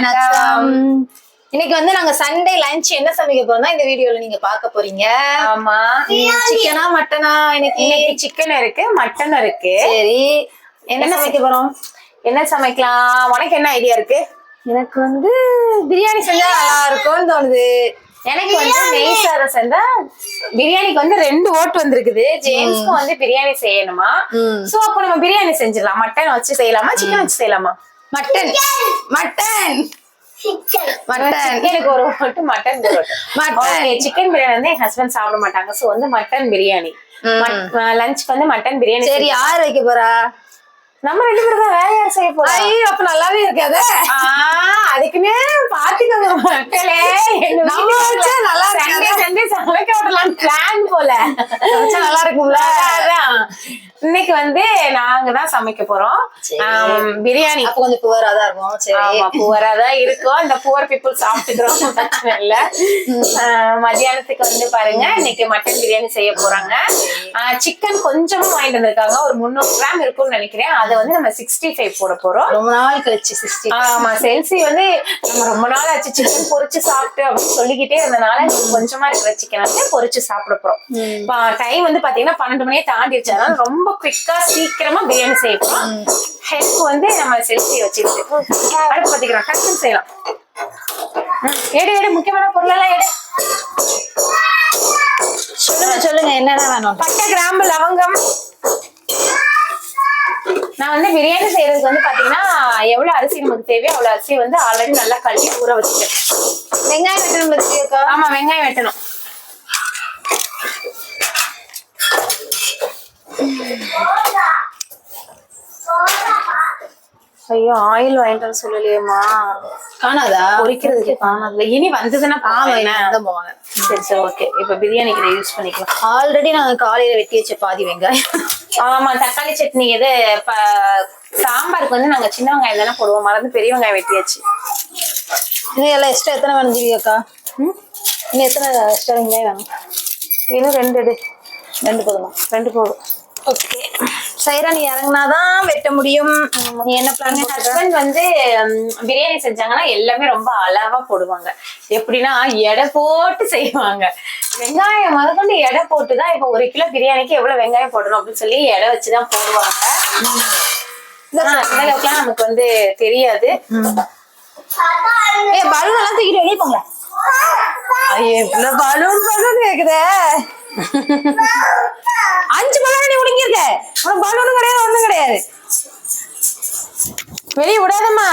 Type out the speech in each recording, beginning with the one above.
வணக்கம். இன்னைக்கு வந்து நாங்க சண்டே லஞ்ச் என்ன சமைக்க போறோம்னா இந்த வீடியோல நீங்க பார்க்க போறீங்க. ஆமா, சிக்கனா மட்டனா? இன்னைக்கு சிக்கன் இருக்கு, மட்டன் இருக்கு. சரி, என்ன சமைக்க போறோம்? என்ன சமைக்கலாம்? உனக்கு என்ன ஐடியா இருக்கு? எனக்கு வந்து பிரியாணி செஞ்சா நல்லா இருக்கும்னு தோணுது. எனக்கு வந்து நெய் சாதம் செஞ்சா பிரியாணிக்கு வந்து 2 ஓட்டு வந்திருக்குது. ஜேம்ஸ்க்கும் வந்து பிரியாணி செய்யணுமா? சோ அப்ப நம்ம பிரியாணி செஞ்சிடலாம். மட்டன் வச்சு செய்யலாமா, சிக்கன் வச்சு செய்யலாமா? மட்டன் மட்டன் மட்டன் எனக்கு ஒரு ஓட்டு, மட்டன் ஒரு மட்டன். சிக்கன் பிரியாணி வந்து என் ஹஸ்பண்ட் சாப்பிட மாட்டாங்க. சோ வந்து மட்டன் பிரியாணி. லஞ்சுக்கு வந்து மட்டன் பிரியாணி. சரி, யார் வைக்க போறா? நம்ம 2 பேரும் தான். வேற யார் செய்ய போறா? அப்ப நல்லாவே இருக்காது. அதுக்குன்னு பாத்துக்கோங்க மக்களே. நல்லா சண்டே சமைக்க விடலாம் பிளான் போல. நல்லா இருக்கும்ல. அதான் இன்னைக்கு வந்து நாங்க தான் சமைக்க போறோம் பிரியாணி. அப்ப கொஞ்சம் புவராதான் இருக்கும். சரி, புவராதான் இருக்கும். அந்த புவர் பீப்புள் சாப்பிட்டுக்கிறோம், பிரச்சனை இல்ல. மத்தியானத்துக்கு வந்து பாருங்க, இன்னைக்கு மட்டன் பிரியாணி செய்ய போறாங்க. சிக்கன் கொஞ்சமா வாங்கிட்டு வந்திருக்காங்க, ஒரு 300 கிராம் இருக்கும்னு நினைக்கிறேன். அதை வந்து நம்ம 65 போட போறோம். ரொம்ப நாள் கழிச்சு 60. ஆமா, செல்சி வந்து நம்ம ரொம்ப நாள் ஆச்சு சிக்கன் பொரிச்சு சாப்பிட்டு அப்படின்னு சொல்லிக்கிட்டே இருந்தனால கொஞ்சமா இருக்கிற சிக்கன் வந்து பொரிச்சு சாப்பிட போறோம். டைம் வந்து பாத்தீங்கன்னா 12 மணியே தாண்டிடுச்சு. அதனால ரொம்ப குவிக்கா சீக்கிரமா பிரியாணி செய்ய போறோம். ஹெல்ப் வந்து நம்ம செல்சி வச்சுக்கிட்டு அடுப்பு பத்திக்கிறோம், டக்குன்னு செய்யலாம். எடு முக்கியமான பொருள் எல்லாம் எடு. சொல்லுங்க என்னென்ன வேணும்? பட்டை, கிராம்பு, லவங்கம். நான் வந்து பிரியாணி செய்யறதுக்கு வந்து பாத்தீங்கன்னா எவ்வளவு அரிசி நமக்கு தேவையோ அவ்வளவு அரிசி வந்து ஆல்ரெடி நல்லா கழுவி ஊற வச்சுட்டேன். வெங்காயம் வெட்டணும். ஆமா, வெங்காயம் வெட்டணும். ஐயோ, ஆயில் வாங்கிட்டு சொல்லலையேம்மா. காணாதா? பொரிக்கிறதுக்கு காணாதுல. இனி வந்ததுன்னா போவாங்க. சரி ஓகே. இப்ப பிரியாணிக்கு யூஸ் பண்ணிக்கலாம். ஆல்ரெடி நாங்க காலையில வெட்டி வச்ச பாதி வெங்காயம். ஆமா, தக்காளி சட்னி எது சாம்பாருக்கு வந்து நாங்க சின்ன வெங்காயம் தானே போடுவோம், மறந்து பெரிய வெங்காயம் வெட்டியாச்சு. இன்னும் எல்லாம் எக்ஸ்ட்ரா எத்தனை வேணும் ஜீவிகாக்கா? இன்னும் எத்தனை எக்ஸ்ட்ரா வெங்காயம் வேணும்? இன்னும் 2 போதுமா? 2 போதும். ஓகே. சைரா, நீ இறங்குனாதான் வெட்ட முடியும். நீ என்ன பிளான்? ஹஸ்பண்ட் வந்து பிரியாணி செஞ்சாங்கன்னா எல்லாமே ரொம்ப அளவா போடுவாங்க. எப்படின்னா எடை போட்டு செய்வாங்க. வெங்காயம் முதற்கொண்டு எடை போட்டுதான். இப்ப 1 கிலோ பிரியாணிக்கு எவ்வளவு வெங்காயம் போடணும் அப்படின்னு சொல்லி எடை வச்சுதான் போடுவாங்க. இதெல்லாம் நமக்கு வந்து தெரியாது. பலூன் எல்லாம் தூக்கிட்டு வெளியே போங்க. பலூன் கேக்குதே. 5 பலூன் நீ உடுங்கிருக்க. உனக்கு பலூனும் கிடையாது, ஒண்ணும் கிடையாது. வெளியே விடாதம்மா.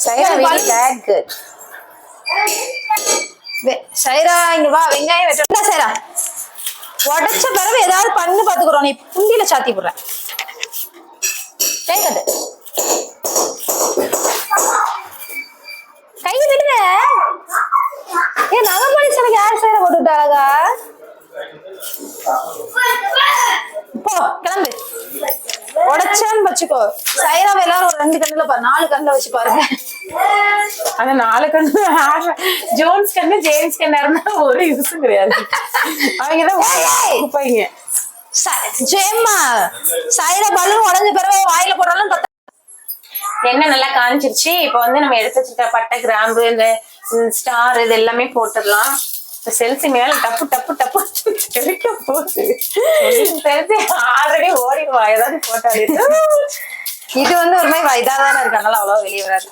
சைரா இங்க வா, வெங்காயம் வெட்ட. சைரா, உடைச்ச பிறகு ஏதாவது பண்ணு பாத்துக்கிறோம். நீ புண்டியில சாத்தி போடுற. கேட்காது. கை விடுற. நகை போலீஸ்க்கு யார் சைரா போட்டு விட்டாளா? போ, கிளம்பு. உடைச்சான்னு வச்சுக்கோ. சைராவை எல்லாரும் ஒரு 2 கண்ணுல பாரு, 4 கண்ணுல வச்சு பாருங்க. ஆனா 4 கண்ணு ஜோன்ஸ் கண்ணு, ஜேம்ஸ் கண்ணா இருந்தா ஒரு யூஸும் கிடையாது. அவங்கதான் ஜேம்மா, சைரா பலூன் உடஞ்ச பிறகு வாயில போடுறாலும் எண்ணெய் நல்லா காஞ்சிருச்சு. இப்ப வந்து நம்ம எடுத்து வச்சுட்ட பட்டை, கிராம்பு, இந்த ஸ்டார் இது எல்லாமே போட்டுடலாம். செல்சி மேல டப்பு டப்பு டப்பு தெளிக்க போகுது. செல்சி ஆல்ரெடி ஓடிடுவா ஏதாவது போட்டாரு. இது வந்து ஒரு மாதிரி இதாதானே இருக்கு, அதனால அவ்வளவா வெளியே வராது.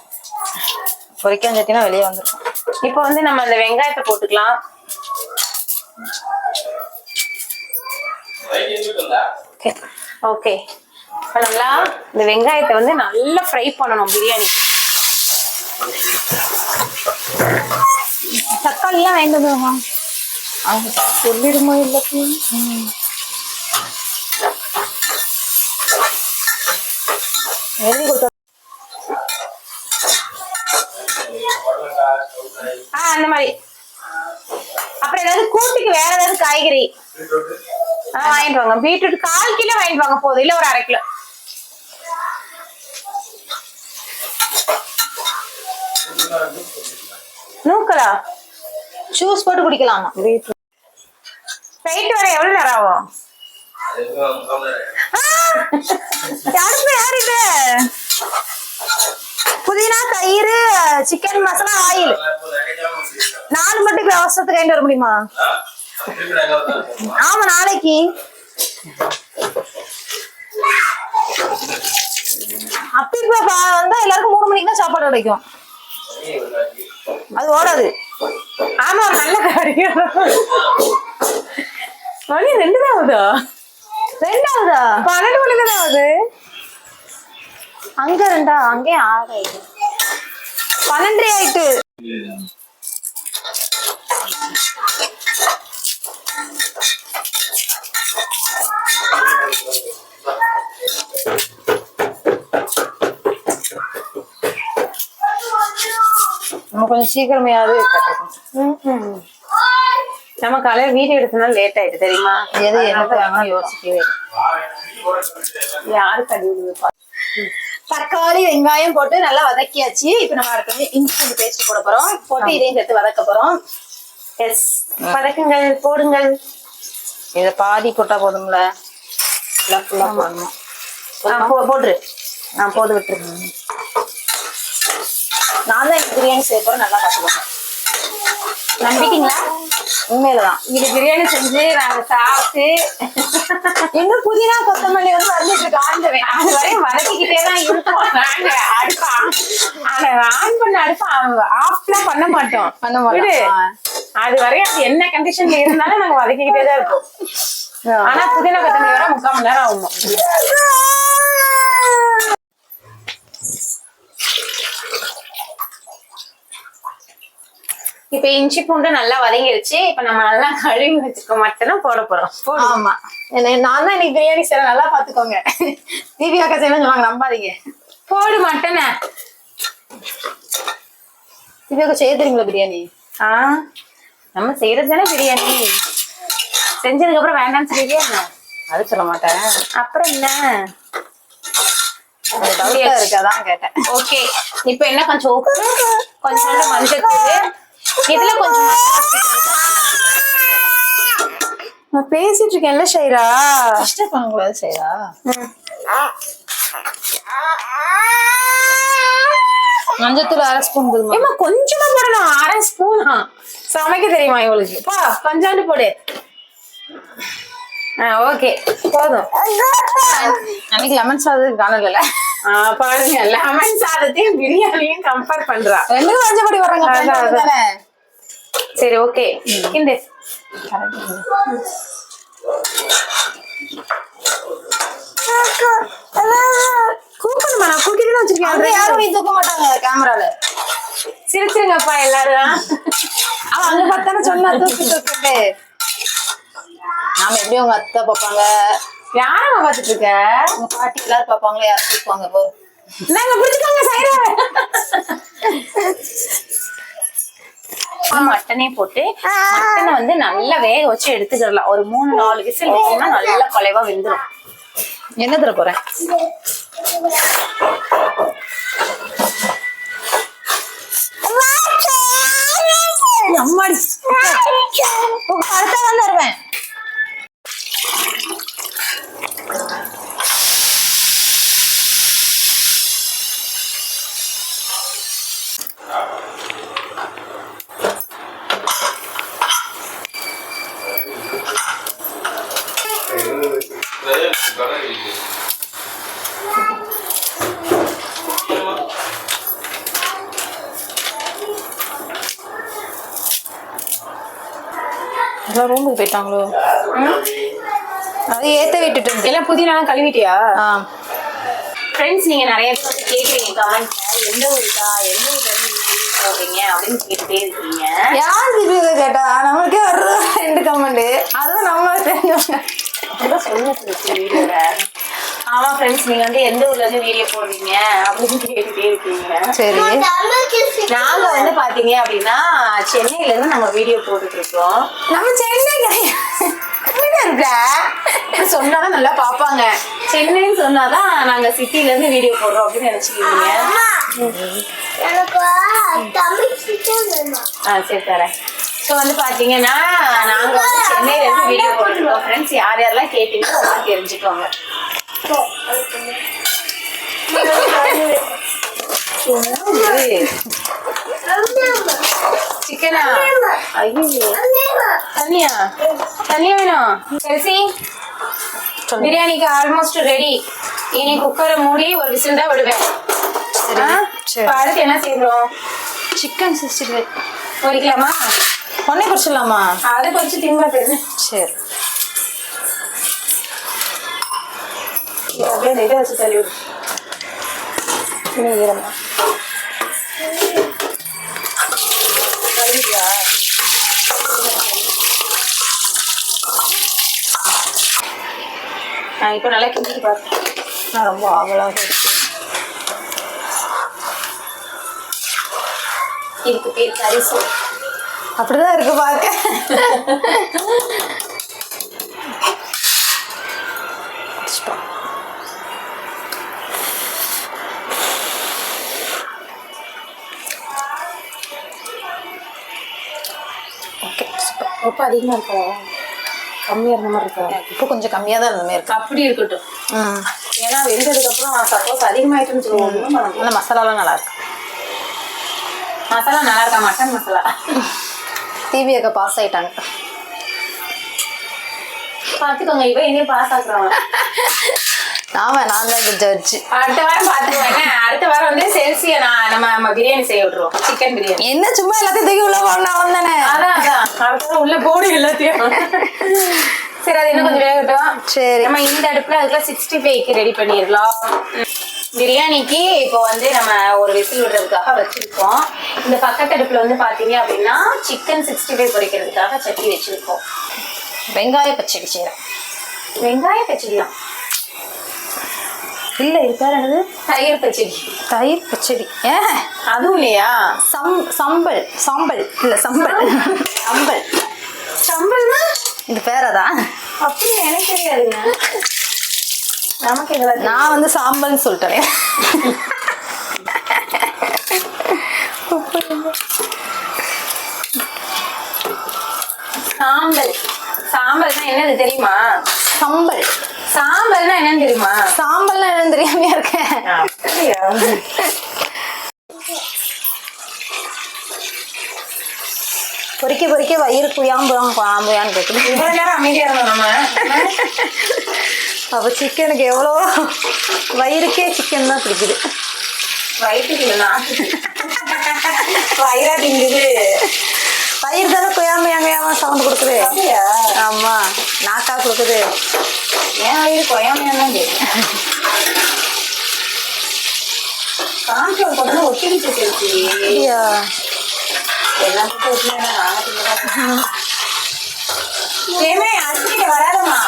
பொரிக்காம சட்டினா வெளியே வந்துருக்கும். இப்ப வந்து நம்ம அந்த வெங்காயத்தை போட்டுக்கலாம். ஓகே. நல்லா இந்த வெங்காயத்தை வந்து நல்லா ஃப்ரை பண்ணணும் பிரியாணிக்கு. தக்காளி எல்லாம் வேண்டுமா? சொல்லிடுமா? இல்ல அந்த மாதிரி. அப்புறம் ஏதாவது கூட்டுக்கு வேற ஏதாவது காய்கறி வாங்கிட்டு வாங்க. பீட்ரூட் 1/4 கிலோ வாங்கிட்டு வாங்க போதும், இல்ல ஒரு 1/2 கிலோ. நூக்கலா ஜூஸ் போட்டு குடிக்கலாமா? போயிட்டு வர எவ்வளவு நேரம் ஆகும்? யாரு இது? சிக்கன் மசாலா ஆயில் 4 மட்டும் இப்ப அவசரத்துக்கு வாங்கிட்டு வர முடியுமா? ஆமா நாளைக்கு. அப்படி இப்ப வந்தா எல்லாருக்கும் 3 மணிக்கு தான் சாப்பாடு கிடைக்கும். அது ஓடாது. ஆமா நல்ல காரியம். மணி 2 தான் ஆகுதா? 12 மணிக்கு தான் ஆகுது. அங்க 2 அங்கே 6 ஆயிட்டு 12 ஆயிட்டு. நம்ம கொஞ்சம் சீக்கிரமையாவது கட்டணும். நம்ம காலையில வீடியோ எடுத்தனால லேட் ஆயிட்டு தெரியுமா? எது என்ன யோசிக்கவே. யாரு கடி விடுது? தக்காளி வெங்காயம் போட்டு நல்லா வதக்கியாச்சு. இப்ப நம்ம அடுத்து இஞ்சி பூண்டு பேஸ்ட் போட போறோம். போட்டு இதையும் சேர்த்து வதக்க போறோம். எஸ், வதக்குங்கள், போடுங்கள். இத பாதி போட்டா போதும்ல? ஃபுல்லா போடணும். போட்டுரு. போட்டு விட்டுரு. நான் தான் எனக்கு பிரியாணி செய்ய போறேன். நல்லா பாத்துக்கோங்க. நம்பிட்டீங்களா? உண்மையிலதான். இது பிரியாணி செஞ்சு நாங்க சாப்பிட்டு இன்னும் புதினா கொத்தமல்லி வந்து வந்துட்டு இருக்கு. அது வரையும் வதக்கிக்கிட்டே தான் இருப்போம். நாங்க அடுப்பா ஆன் பண்ண அடுப்பா ஆஃப்லாம் பண்ண மாட்டோம். அது வரையும் அது என்ன கண்டிஷன்ல இருந்தாலும் நாங்க வதக்கிக்கிட்டே தான் இருப்போம். ஆனா புதினா கொத்தமல்லி வர 3/4 மணி நேரம் ஆகும். இப்ப இஞ்சி பூண்டு நல்லா வதங்கிடுச்சு. இப்ப நம்ம நல்லா கழுவி வச்சுக்க மட்டும் போட போறோம். ஆமா, நான் தான் இன்னைக்கு பிரியாணி செய்யறேன். நல்லா பாத்துக்கோங்க. தீபிகா அக்கா செய்யணும்னு சொல்லுவாங்க, நம்பாதீங்க. போடு மட்டனை. தீபிகா செய்ய தெரியுங்களா பிரியாணி? நம்ம செய்யறது தானே பிரியாணி. செஞ்சதுக்கு அப்புறம் வேண்டாம்னு சொல்லியே அது சொல்ல மாட்டேன். அப்புறம் என்ன இருக்கு, அதான் கேட்டேன். ஓகே, இப்ப என்ன கொஞ்சம் உப்பு, கொஞ்சோண்டு மஞ்சத்தூள், இதுல கொஞ்சம் நான் பேசிட்டு இருக்கேன்ல ஷைரா. டிஸ்டர்ப் பண்ணக்கூடாது ஷைரா. மஞ்சத்தூள் 1/2 ஸ்பூன் போதுமா? ஏமா கொஞ்சமா போடணும். 1/2 ஸ்பூனா? சமைக்க தெரியுமா இவளுக்கு? பா கொஞ்சோண்டு போடு. ஓகே போதும். அன்னைக்கு லெமன் சாதத்துக்கு காணல. பாருங்க, லெமன் சாதத்தையும் பிரியாணியும் கம்பேர் பண்றா. 2 கொஞ்சம் படி வர்றாங்க. சரி ஓகே. இந்த கூப்பிடுமா? நான் கூட்டிட்டு வச்சிருக்கேன். யாரும் நீ தூக்க மாட்டாங்க கேமரால. சிரிச்சிருங்கப்பா எல்லாரும். அவன் அங்க பார்த்தானே சொன்னா தூக்கிட்டு. நாம எப்படி உங்க அத்தை பாப்பாங்க? யாரம்மா பாத்துட்டு இருக்க? உங்க பாட்டி எல்லாரும் பாப்பாங்களா? யாரும் தூக்குவாங்க போ. நாங்க பிடிச்சுக்கோங்க சைரா. மட்டனே போட்டு மட்டனை வந்து நல்லா வேக வச்சு எடுத்துக்கிடலாம். ஒரு 3-4 விசில் வச்சோம்னா நல்லா குலைவா வெந்துடும். என்ன தர போறேன்? அம்மாடி அடுத்த தான் தருவேன். ரூமுக்கு போயிட்டாங்களோ? அது ஏத்த விட்டுட்டு எல்லாம் புதினாலாம் கழுவிட்டியா? ஃப்ரெண்ட்ஸ், நீங்க நிறைய பேர் வந்து கேக்குறீங்க கமெண்ட்ல, எந்த ஊருக்கா, எந்த ஊர்ல இருந்து வீடியோ போடுறீங்க அப்படின்னு கேட்டுட்டே இருக்கீங்க. யார் திடீர்னு கேட்டா நம்மளுக்கே வர்றது 2 கமெண்ட். அதுவும் நம்ம தெரிஞ்சவங்க அதான் சொல்லுங்க வீடியோல. ஆமா ஃப்ரெண்ட்ஸ், நீங்க வந்து எந்த ஊர்ல இருந்து வீடியோ போடுறீங்க அப்படின்னு கேட்டுட்டே இருக்கீங்க. சரி, நாங்க வந்து பாத்தீங்க அப்படின்னா சென்னையில இருந்து நம்ம வீடியோ போட்டுட்டு இருக்கோம். நம்ம சென்னை சொன்னாதான் நல்லா பாப்பாங்க. சென்னைன்னு சொன்னாதான் நாங்க சிட்டில இருந்து வீடியோ போடுறோம் அப்படின்னு நினைச்சுக்கீங்க. சரி தரேன். ஸோ வந்து பாத்தீங்கன்னா நாங்க வந்து சென்னையில இருந்து வீடியோ போட்டுருக்கோம். ஃப்ரெண்ட்ஸ், யார் யாரெல்லாம் கேட்டீங்களோ அதெல்லாம் தெரிஞ்சுக்கோங்க. சிக்கனா? ஐயோ தனியா தனியா வேணும். சரி பிரியாணிக்கு ஆல்மோஸ்ட் ரெடி. இனி குக்கரை மூடி ஒரு விசில் தான் விடுவேன். அடுத்து என்ன செய்யறோம்? சிக்கன் 65 பொரிக்கலாமா? பொண்ணை பொரிச்சிடலாமா? அதை பொரிச்சு திங்க போயிரு. சரி அப்படியே அந்த இதை வச்சு தள்ளி விடு. ஈரமா தள்ளிவிட்டியா? இப்போ நல்லா கிண்டி பாரு. நான் ரொம்ப ஆவலாக இருக்கு. இதுக்கு பேர் கரிசு. அப்படிதான் இருக்கு பார்க்க. Okay super. உப்பு அதிகமாக இருக்கா? கம்மியாக இருந்த மாதிரி இருக்கா? இப்போ கொஞ்சம் கம்மியாக தான் இருந்த மாதிரி இருக்கு. அப்படி இருக்கட்டும். ஏன்னா வெந்ததுக்கப்புறம் சப்போஸ் அதிகமாயிட்டுன்னு சொல்லுவோம். ஆனால் மசாலாலாம் நல்லா இருக்கு. மசாலா நல்லா இருக்கா? மட்டன் மசாலா. டிவி அக்கா பாஸ் ஆயிட்டாங்க. பார்த்துக்கோங்க, இவ இனியும் பாஸ் ஆக்குறாங்க. நான் தான் இந்த ஜட்ஜ். அடுத்த வாரம் பார்த்துக்கோங்க. அடுத்த வாரம் வந்து செல்சியை நம்ம பிரியாணி செய்ய விட்டுருவோம். சிக்கன் பிரியாணி. என்ன சும்மா எல்லாத்தையும் தூக்கி உள்ள போடணும் தானே? அதான் அடுத்த உள்ள போடு எல்லாத்தையும். சரி, அது இன்னும் கொஞ்சம் வேகட்டும். சரி, நம்ம இந்த அடுப்புல அதுக்குள்ள 65க்கு ரெடி பண்ணிடலாம். பிரியாணிக்கு இப்போ வந்து நம்ம ஒரு விசில் விடுறதுக்காக வச்சிருக்கோம். இந்த பக்கத்து அடுப்புல வந்து பாத்தீங்க அப்படின்னா சிக்கன் 65 பொரிக்கிறதுக்காக சட்டி வச்சிருக்கோம். வெங்காய பச்சடி செய்யறேன். வெங்காய பச்சடியா? இல்ல இது பேர் என்னது? தயிர் பச்சடி. தயிர் பச்சடி? ஏன் அதுவும் இல்லையா? சம்பல் சாம்பல் இல்ல சம்பல். சம்பல் சம்பல்னா இது பேரதான்? அப்படியே எனக்கு தெரியாதுங்க. நமக்கு இதெல்லாம் நான் வந்து சாம்பல்னு சொல்லிட்டேன். சாம்பல். சாம்பல்னா என்னது தெரியுமா? சம்பல். சாம்பல்னா என்னன்னு தெரியுமா? சாம்பல்னா என்னன்னு தெரியாமையா இருக்கேன். அப்படியா? பொறிக்க பொறிக்க வயிறு குயாம்புயான்னு கேட்குது. இவ்வளவு நேரம் அமைதியா இருந்தோம் நம்ம. அப்போ சிக்கனுக்கு எவ்வளோ வயிறுக்கே சிக்கன் தான் பிடிக்குது. வயிற்றுக்கு இல்லை, நாட்டுக்கு. வயிறா திங்குது. வயிறு தானே குயாமையாங்கையாம சவுண்ட் கொடுக்குது. ஆமா, நாக்கா கொடுக்குது. ஏன் வயிறு கொயாமையா தான் கேட்கும். கான்ஃபிளவர் போட்டோம்னா ஒட்டிக்கிட்டு போயிடுச்சு. எல்லாம் போட்டு ஒட்டினா நாங்கள் ஏமே அடிச்சுட்டு வராதம்மா.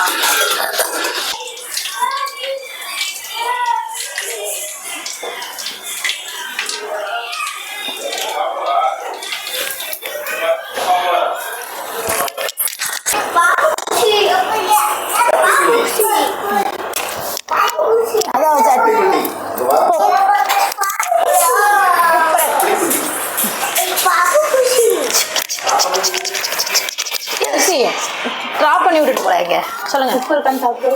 அதான் சட்டி ட்ராப் பண்ணி விட்டுட்டு போறாங்க. சொல்லுங்க. உப்பு இருக்கான்னு சாப்பிட்டு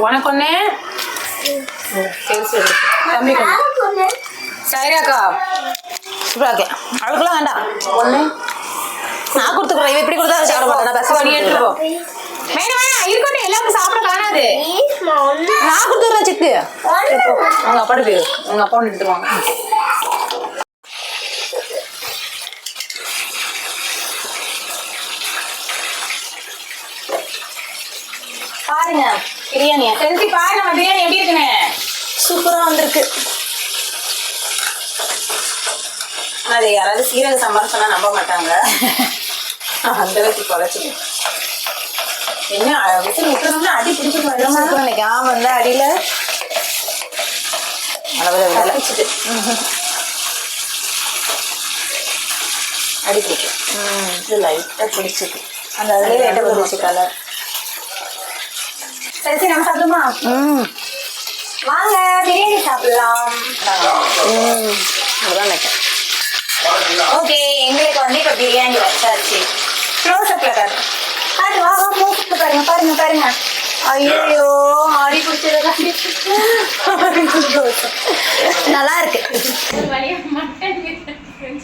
உனக்கு ஒண்ணு தம்பி சரியாக்கா சூப்பரா இருக்கேன். அழுக்கெல்லாம் வேண்டாம். ஒண்ணு நான் கொடுத்துக்கிறேன். இவ இப்படி கொடுத்தா சாப்பிட மாட்டேன். நீ எடுத்துக்கோ. வேணாம் வேணாம் இருக்கட்டும், எல்லாரும் சாப்பிட காணாது. நான் கொடுத்துக்கிறேன். சிக்கு உங்க அப்பாட்ட போயிரு. உங்க அப்பா ஒன்று எடுத்துருவாங்க. பாருங்க பிரியாணியா செஞ்சு பாருங்க. நம்ம பிரியாணி எப்படி இருக்குன்னு. சூப்பரா வந்திருக்கு. அது யாராவது சீரக சம்பாரம் சொன்னா நம்ப மாட்டாங்க. அந்த அளவுக்கு குறைச்சிட்டு என்ன விசில் விட்டுறோம்னா அடி பிடிச்சிட்டு வரமா இன்னைக்கு வந்து அடியில வச்சுட்டு அடி பிடிக்கும். இது லைட்டா பிடிச்சிருக்கு. அந்த அதுலேயே லைட்டா பிடிச்சி கலர். சரி நம்ம சாப்பிடுமா? வாங்க பிரியாணி சாப்பிடலாம். அதுதான் நினைக்கிறேன். ஓகே, எங்களுக்கு வந்து இப்போ பிரியாணி வச்சாச்சு. க்ளோஸ் அப்ல பாருங்க. அது வா வா க்ளோஸ் அப்ல பாருங்க பாருங்க பாருங்க. ஐயோ ஆடி பிடிச்சதா நல்லா இருக்கு. ஒரு வழியா மட்டன் பிரியாணி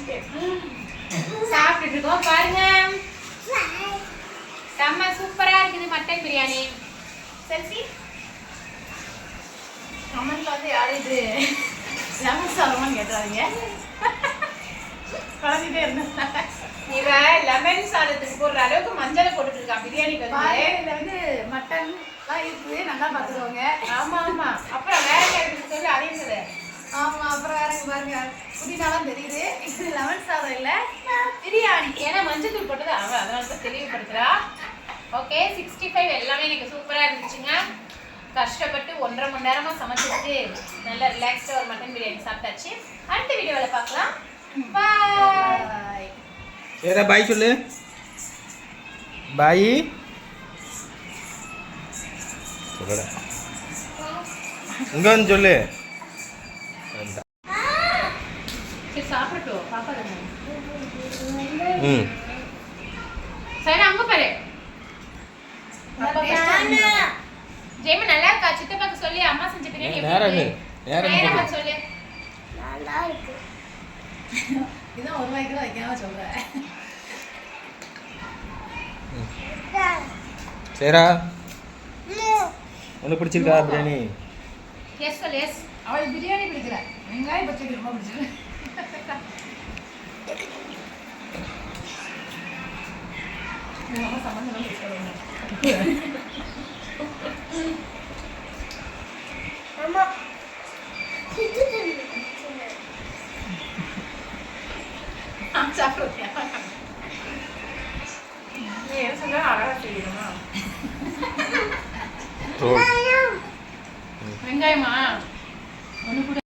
சாப்பிட்டுட்டு இருக்கோம் பாருங்க. செம்ம சூப்பரா இருக்குது மட்டன் பிரியாணி. செல்ஃபி கமெண்ட்ல வந்து யாரும் இது லெமன் சாதமான்னு கேட்டாதீங்க. குழந்தைட்டே இருந்தாங்க. இவ லெமன் சாதத்துக்கு போடுற அளவுக்கு மஞ்சளை போட்டுட்டு இருக்கா பிரியாணிக்கு வந்து. இதுல வந்து மட்டன் எல்லாம் இருக்குது, நல்லா பார்த்துக்கோங்க. ஆமா ஆமா. அப்புறம் வேற கேட்டு சொல்லி அதையும் சொல்லு. ஆமா அப்புறம் வேற பாருங்க புதினாலாம் தெரியுது. இது லெமன் சாதம் இல்ல பிரியாணி. ஏன்னா மஞ்சள் போட்டது அவ அதனால தான் தெளிவுபடுத்துறா. ஓகே 65 எல்லாமே எனக்கு சூப்பரா இருந்துச்சுங்க. கஷ்டப்பட்டு 1.5 மணி நேரமா சமைச்சிட்டு நல்லா ரிலாக்ஸ்டா ஒரு மட்டன் பிரியாணி சாப்பிட்டாச்சு. அடுத்த வீடியோல பார்க்கலாம். பாய். ஏதா பாய் சொல்லு. பாய் சொல்லடா. இங்க வந்து சொல்லு. சரி சாப்பிடட்டும் பாப்பா தானே. ம் சரி அங்க பாரு. ஜெயம நல்லா இருக்கா? சித்தப்பாக்கு சொல்லி அம்மா செஞ்ச பிரியாணி எப்படி இருக்கு? நேரா சொல்லு. நல்லா இருக்கு. இதான் ஒரு வாய்க்கு தான் வைக்காம சொல்றேன். சரிடா. உனக்கு பிடிச்சிருக்கா பிரியாணி? எஸ் சொல்லு எஸ். அவளுக்கு பிரியாணி பிடிக்கல, வெங்காயம் பச்சடி ரொம்ப பிடிச்சது. வெங்காயமா ஒண்ணு கூட